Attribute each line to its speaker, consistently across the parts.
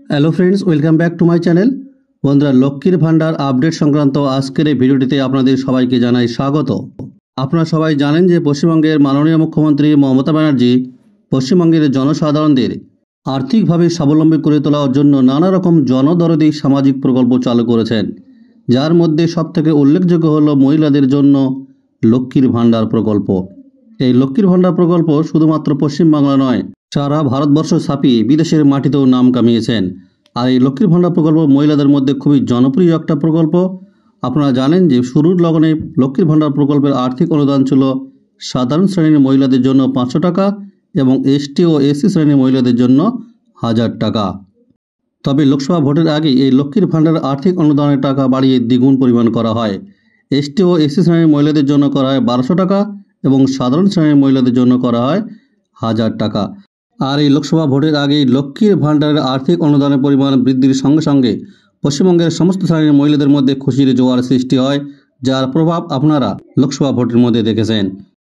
Speaker 1: Hello friends, welcome back to my channel. বন্ধুরা, লক্ষ্মীর ভান্ডার update সংক্রান্ত আজকের এই ভিডিওটিতে আপনাদের সবাইকে জানাই স্বাগত। আপনারা সবাই জানেন যে পশ্চিমবঙ্গের মাননীয় মুখ্যমন্ত্রী মমতা ব্যানার্জি পশ্চিমবঙ্গের জনসাধারণদের আর্থিকভাবে স্বাবলম্বী করে তোলার জন্য নানা রকম জনদরদি সামাজিক প্রকল্প চালু করেছেন, যার মধ্যে সবথেকে উল্লেখযোগ্য হলো মহিলাদের জন্য লক্ষ্মীর ভান্ডার প্রকল্প। এই লক্ষ্মীর ভান্ডার প্রকল্প শুধুমাত্র পশ্চিমবাংলা নয়, সারা ভারতবর্ষ ছাপিয়ে বিদেশের মাটিতেও নাম কামিয়েছেন। আর এই লক্ষ্মীর ভান্ডার প্রকল্প মহিলাদের মধ্যে খুবই জনপ্রিয় একটা প্রকল্প। আপনারা জানেন যে শুরুর লগনে লক্ষ্মীর ভান্ডার প্রকল্পের আর্থিক অনুদান ছিল সাধারণ শ্রেণীর মহিলাদের জন্য 500 টাকা এবং এসটি ও এসসি শ্রেণীর মহিলাদের জন্য 1000 টাকা। তবে লোকসভা ভোটের আগে এই লক্ষ্মীর ভান্ডারের আর্থিক অনুদানের টাকা বাড়িয়ে দ্বিগুণ পরিমাণ করা হয়। এসটি ও এসসি শ্রেণীর মহিলাদের জন্য করা হয় 1200 টাকা এবং সাধারণ শ্রেণীর মহিলাদের জন্য করা হয় 1000 টাকা। আর এই লোকসভা ভোটের আগেই লক্ষ্মীর ভান্ডারের আর্থিক অনুদানের পরিমাণ বৃদ্ধির সঙ্গে সঙ্গে পশ্চিমবঙ্গের সমস্ত শ্রেণীর মহিলাদের মধ্যে খুশির জোয়ার সৃষ্টি হয়, যার প্রভাব আপনারা লোকসভা ভোটের মধ্যে দেখেছেন।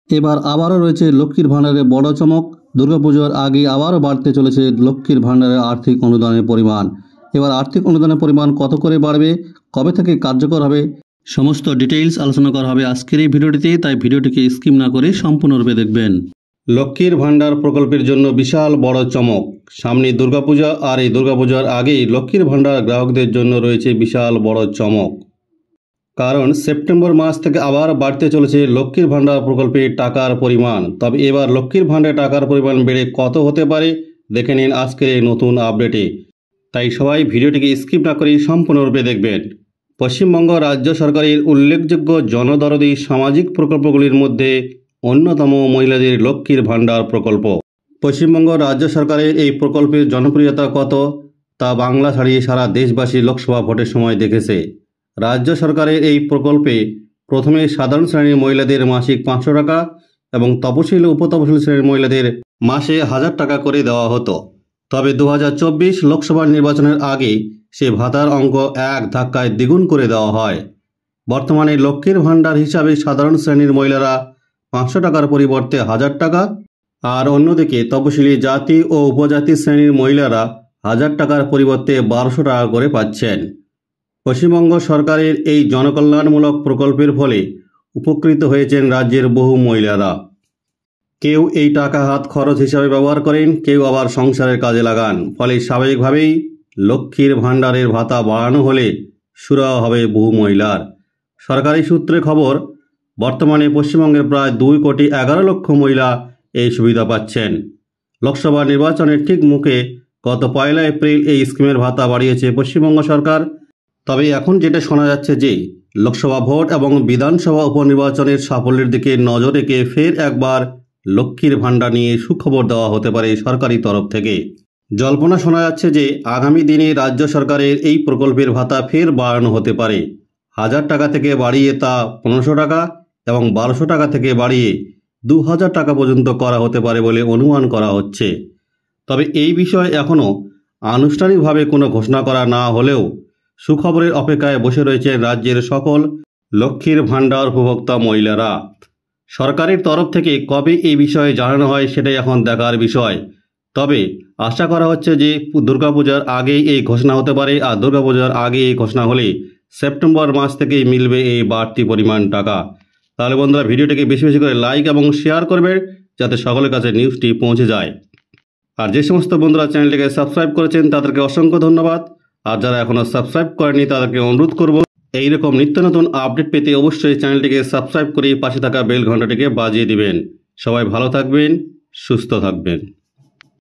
Speaker 1: এবার আবারও রয়েছে লক্ষ্মীর ভান্ডারের বড় চমক। দুর্গাপুজোর আগে আবারও বাড়তে চলেছে লক্ষ্মীর ভান্ডারের আর্থিক অনুদানের পরিমাণ। এবার আর্থিক অনুদানের পরিমাণ কত করে বাড়বে, কবে থেকে কার্যকর হবে, সমস্ত ডিটেইলস আলোচনা করা হবে আজকের এই ভিডিওটিতে, তাই ভিডিওটিকে স্কিপ না করে সম্পূর্ণরূপে দেখবেন। লক্ষ্মীর ভান্ডার প্রকল্পের জন্য বিশাল বড় চমক। সামনে দুর্গাপূজা, আর এই দুর্গাপূজার আগেই লক্ষ্মীর ভান্ডার গ্রাহকদের জন্য রয়েছে বিশাল বড় চমক। কারণ সেপ্টেম্বর মাস থেকে আবার বাড়তে চলেছে লক্ষ্মীর ভান্ডার প্রকল্পে টাকার পরিমাণ। তবে এবার লক্ষ্মীর ভান্ডারে টাকার পরিমাণ বেড়ে কত হতে পারে দেখে নিন আজকের এই নতুন আপডেটে। তাই সবাই ভিডিওটিকে স্কিপ না করে সম্পূর্ণরূপে দেখবেন। পশ্চিমবঙ্গ রাজ্য সরকারের উল্লেখযোগ্য জনদরদি সামাজিক প্রকল্পগুলির মধ্যে অন্যতম মহিলাদের লক্ষ্মীর ভান্ডার প্রকল্প। পশ্চিমবঙ্গ রাজ্য সরকারের এই প্রকল্পের জনপ্রিয়তা কত তা বাংলা ছাড়িয়ে সারা দেশবাসী লোকসভা ভোটের সময় দেখেছে। রাজ্য সরকারের এই প্রকল্পে প্রথমে সাধারণ শ্রেণীর মহিলাদের মাসিক 500 টাকা এবং তপশিলি ও উপতপশিলি শ্রেণীর মহিলাদের মাসে 1000 টাকা করে দেওয়া হতো। তবে 2024 লোকসভা নির্বাচনের আগে সে ভাতার অঙ্ক এক ধাক্কায় দ্বিগুণ করে দেওয়া হয়। বর্তমানে লক্ষ্মীর ভান্ডার হিসাবে সাধারণ শ্রেণীর মহিলারা 500 টাকার পরিবর্তে 1000 টাকা, আর অন্যদিকে তপশিলি জাতি ও উপজাতি শ্রেণীর মহিলারা 1000 টাকার পরিবর্তে 1200 টাকা করে পাচ্ছেন। পশ্চিমবঙ্গ সরকারের এই জনকল্যাণমূলক প্রকল্পের ফলে উপকৃত হয়েছেন রাজ্যের বহু মহিলারা। কেউ এই টাকা হাত খরচ হিসাবে ব্যবহার করেন, কেউ আবার সংসারের কাজে লাগান। ফলে স্বাভাবিকভাবেই লক্ষ্মীর ভান্ডারের ভাতা বাড়ানো হলে সুরাহা হবে বহু মহিলার। সরকারি সূত্রে খবর, বর্তমানে পশ্চিমবঙ্গের প্রায় 2,11,00,000 মহিলা এই সুবিধা পাচ্ছেন। লোকসভা নির্বাচনের ঠিক মুখে গত 1 এপ্রিল এই স্কিমের ভাতা বাড়িয়েছে পশ্চিমবঙ্গ সরকার। তবে এখন যেটা শোনা যাচ্ছে যে লোকসভা ভোট এবং বিধানসভা উপনির্বাচনের সাফল্যের দিকে নজর রেখে ফের একবার লক্ষ্মীর ভান্ডার নিয়ে সুখবর দেওয়া হতে পারে সরকারি তরফ থেকে। জল্পনা শোনা যাচ্ছে যে আগামী দিনে রাজ্য সরকারের এই প্রকল্পের ভাতা ফের বাড়ানো হতে পারে। 1000 টাকা থেকে বাড়িয়ে তা 1500 টাকা এবং 1200 টাকা থেকে বাড়িয়ে 2000 টাকা পর্যন্ত করা হতে পারে বলে অনুমান করা হচ্ছে। তবে এই বিষয়ে এখনও আনুষ্ঠানিকভাবে কোনো ঘোষণা করা না হলেও সুখবরের অপেক্ষায় বসে রয়েছে রাজ্যের সকল লক্ষ্মীর ভান্ডার উপভোক্তা মহিলারা। সরকারের তরফ থেকে কবে এই বিষয়ে জানানো হয় সেটাই এখন দেখার বিষয়। তবে আশা করা হচ্ছে যে দুর্গাপূজার আগেই এই ঘোষণা হতে পারে, আর দুর্গাপূজার আগে এই ঘোষণা হলে সেপ্টেম্বর মাস থেকেই মিলবে এই বাড়তি পরিমাণ টাকা। তাহলে বন্ধুরা, ভিডিওটিকে বেশি বেশি করে লাইক এবং শেয়ার করবেন যাতে সকলের কাছে নিউজটি পৌঁছে যায়। আর যে সমস্ত বন্ধুরা চ্যানেলটিকে সাবস্ক্রাইব করেছেন তাদেরকে অসংখ্য ধন্যবাদ। আর যারা এখনও সাবস্ক্রাইব করেনি তাদেরকে অনুরোধ করব এইরকম নিত্য নতুন আপডেট পেতে অবশ্যই চ্যানেলটিকে সাবস্ক্রাইব করে পাশে থাকা বেল ঘন্টাটিকে বাজিয়ে দিবেন। সবাই ভালো থাকবেন, সুস্থ থাকবেন।